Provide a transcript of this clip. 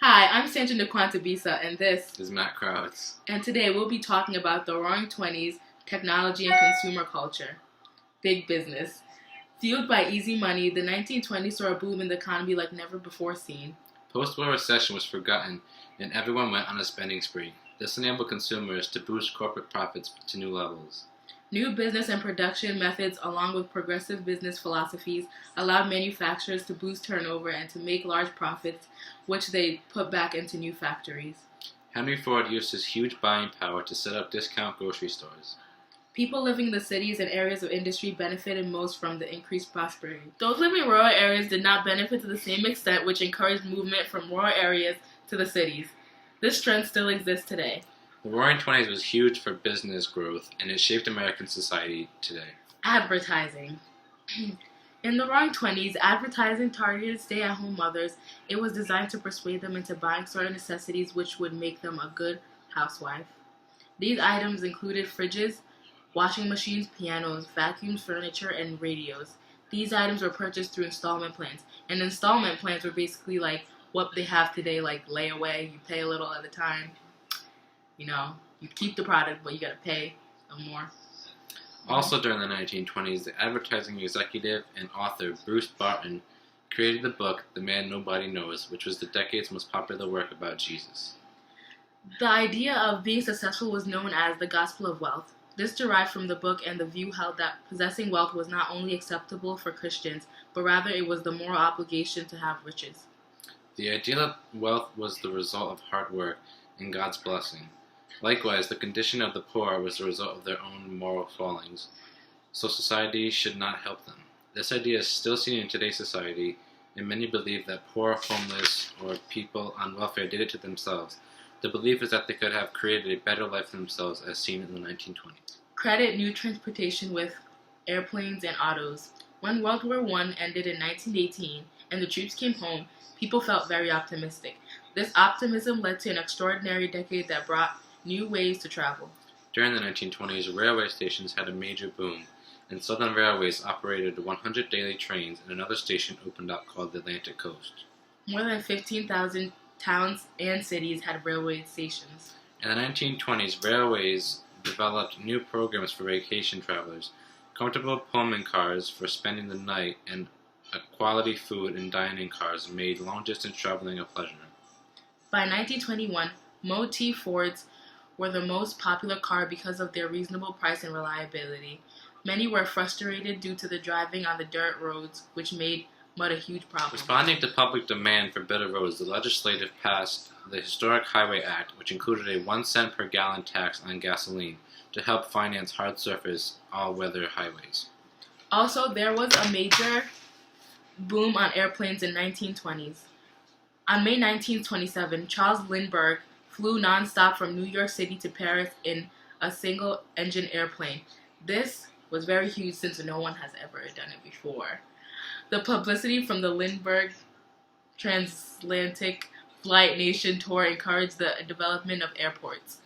Hi, I'm Sandra Nquantabisa, and this is Matt Crowds. And today we'll be talking about the Roaring Twenties, technology and consumer culture. Big business. Fueled by easy money, the 1920s saw a boom in the economy like never before seen. Post-war recession was forgotten, and everyone went on a spending spree. This enabled consumers to boost corporate profits to new levels. New business and production methods, along with progressive business philosophies, allowed manufacturers to boost turnover and to make large profits, which they put back into new factories. Henry Ford used his huge buying power to set up discount grocery stores. People living in the cities and areas of industry benefited most from the increased prosperity. Those living in rural areas did not benefit to the same extent, which encouraged movement from rural areas to the cities. This trend still exists today. The Roaring Twenties was huge for business growth, and it shaped American society today. Advertising. In the Roaring Twenties, advertising targeted stay-at-home mothers. It was designed to persuade them into buying certain necessities which would make them a good housewife. These items included fridges, washing machines, pianos, vacuums, furniture, and radios. These items were purchased through installment plans. And installment plans were basically like what they have today, like layaway. You pay a little at a time. You keep the product, but you gotta pay more. Also during the 1920s, the advertising executive and author Bruce Barton created the book The Man Nobody Knows, which was the decade's most popular work about Jesus. The idea of being successful was known as the gospel of wealth. This derived from the book and the view held that possessing wealth was not only acceptable for Christians, but rather it was the moral obligation to have riches. The idea that wealth was the result of hard work and God's blessing. Likewise, the condition of the poor was the result of their own moral fallings, so society should not help them. This idea is still seen in today's society, and many believe that poor, homeless, or people on welfare did it to themselves. The belief is that they could have created a better life for themselves, as seen in the 1920s. Credit new transportation with airplanes and autos. When World War I ended in 1918 and the troops came home, people felt very optimistic. This optimism led to an extraordinary decade that brought new ways to travel. During the 1920s, railway stations had a major boom, and Southern Railways operated 100 daily trains, and another station opened up called the Atlantic Coast. More than 15,000 towns and cities had railway stations. In the 1920s, railways developed new programs for vacation travelers, comfortable Pullman cars for spending the night, and quality food and dining cars made long-distance traveling a pleasure. By 1921, Model T Fords were the most popular car because of their reasonable price and reliability. Many were frustrated due to the driving on the dirt roads, which made mud a huge problem. Responding to public demand for better roads, the legislature passed the Historic Highway Act, which included a 1 cent per gallon tax on gasoline to help finance hard-surface, all-weather highways. Also, there was a major boom on airplanes in 1920s. On May 1927, Charles Lindbergh flew non-stop from New York City to Paris in a single-engine airplane. This was very huge since no one has ever done it before. The publicity from the Lindbergh Transatlantic Flight Nation Tour encouraged the development of airports.